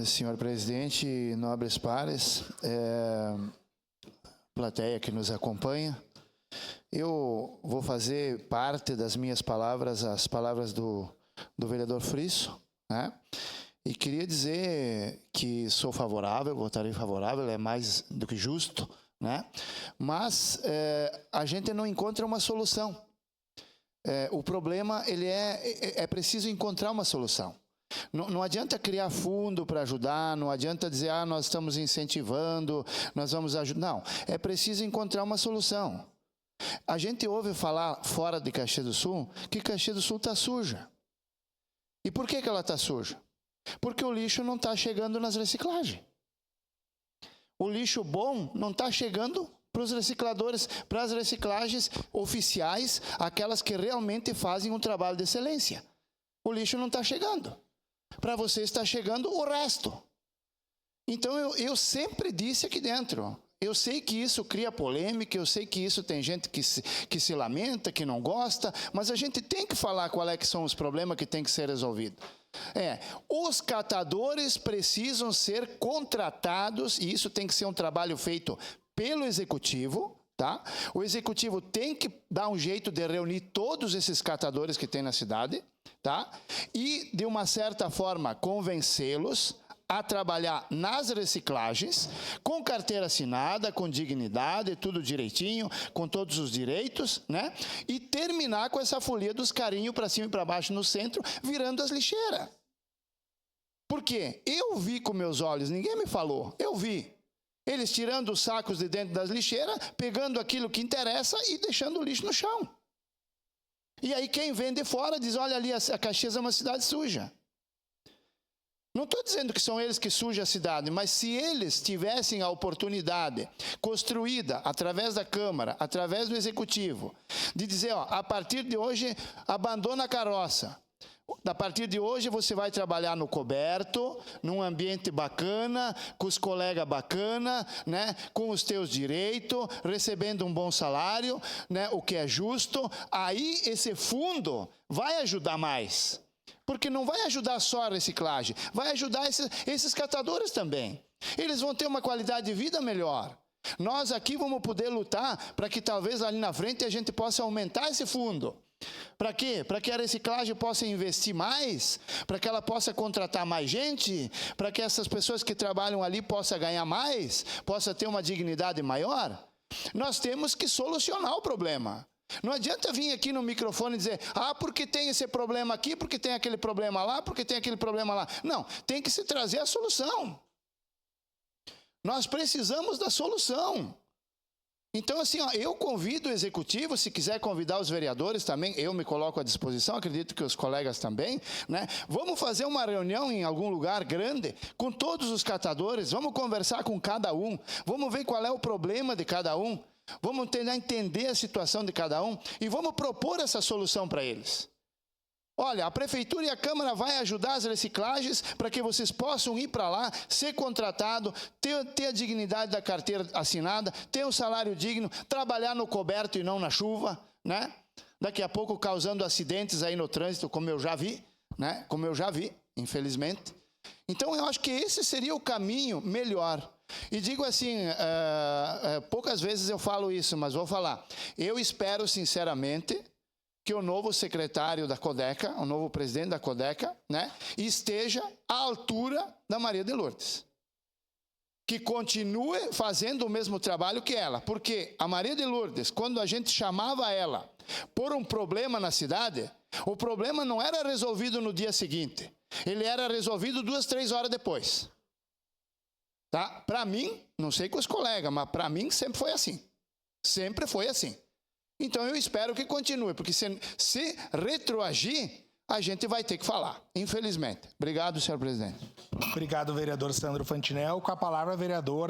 Senhor presidente, nobres pares, plateia que nos acompanha, eu vou fazer parte das minhas palavras, as palavras do vereador Friso, né? E queria dizer que sou favorável, votarei favorável, é mais do que justo, né? Mas a gente não encontra uma solução. O problema é preciso encontrar uma solução. Não adianta criar fundo para ajudar, não adianta dizer, nós estamos incentivando, nós vamos ajudar. Não, é preciso encontrar uma solução. A gente ouve falar fora de Caxias do Sul que Caxias do Sul está suja. E por que ela está suja? Porque o lixo não está chegando nas reciclagens. O lixo bom não está chegando para os recicladores, para as reciclagens oficiais, aquelas que realmente fazem um trabalho de excelência. O lixo não está chegando. Para você está chegando o resto. Então eu sempre disse aqui dentro, eu sei que isso cria polêmica, eu sei que isso tem gente que se lamenta, que não gosta, mas a gente tem que falar qual é que são os problemas que tem que ser resolvidos. Os catadores precisam ser contratados, e isso tem que ser um trabalho feito pelo executivo, tá? O executivo tem que dar um jeito de reunir todos esses catadores que tem na cidade, tá? E, de uma certa forma, convencê-los a trabalhar nas reciclagens, com carteira assinada, com dignidade, tudo direitinho, com todos os direitos, né? E terminar com essa folia dos carinhos para cima e para baixo no centro, virando as lixeiras. Por quê? Eu vi com meus olhos, ninguém me falou, eu vi. Eles tirando os sacos de dentro das lixeiras, pegando aquilo que interessa e deixando o lixo no chão. E aí quem vem de fora diz, olha ali, a Caxias é uma cidade suja. Não estou dizendo que são eles que sujam a cidade, mas se eles tivessem a oportunidade construída através da Câmara, através do Executivo, de dizer, a partir de hoje, abandona a carroça. A partir de hoje você vai trabalhar no coberto, num ambiente bacana, com os colegas bacanas, né, com os teus direitos, recebendo um bom salário, né, o que é justo. Aí esse fundo vai ajudar mais. Porque não vai ajudar só a reciclagem, vai ajudar esses catadores também. Eles vão ter uma qualidade de vida melhor. Nós aqui vamos poder lutar para que talvez ali na frente a gente possa aumentar esse fundo. Para quê? Para que a reciclagem possa investir mais, para que ela possa contratar mais gente, para que essas pessoas que trabalham ali possam ganhar mais, possam ter uma dignidade maior. Nós temos que solucionar o problema. Não adianta vir aqui no microfone e dizer, porque tem esse problema aqui, porque tem aquele problema lá, porque tem aquele problema lá. Não, tem que se trazer a solução. Nós precisamos da solução. Então, assim, eu convido o executivo, se quiser convidar os vereadores também, eu me coloco à disposição, acredito que os colegas também, né? Vamos fazer uma reunião em algum lugar grande com todos os catadores, vamos conversar com cada um, vamos ver qual é o problema de cada um, vamos tentar entender a situação de cada um e vamos propor essa solução para eles. Olha, a Prefeitura e a Câmara vai ajudar as reciclagens para que vocês possam ir para lá, ser contratado, ter a dignidade da carteira assinada, ter um salário digno, trabalhar no coberto e não na chuva, né? Daqui a pouco causando acidentes aí no trânsito, como eu já vi, né? Como eu já vi, infelizmente. Então, eu acho que esse seria o caminho melhor. E digo assim, poucas vezes eu falo isso, mas vou falar. Eu espero, sinceramente, que o novo secretário da Codeca, o novo presidente da Codeca, né, esteja à altura da Maria de Lourdes. Que continue fazendo o mesmo trabalho que ela. Porque a Maria de Lourdes, quando a gente chamava ela por um problema na cidade, o problema não era resolvido no dia seguinte. Ele era resolvido 2, 3 horas depois. Tá? Para mim, não sei com os colegas, mas para mim sempre foi assim. Sempre foi assim. Então eu espero que continue, porque se retroagir, a gente vai ter que falar, infelizmente. Obrigado, senhor presidente. Obrigado, vereador Sandro Fantinel. Com a palavra, vereador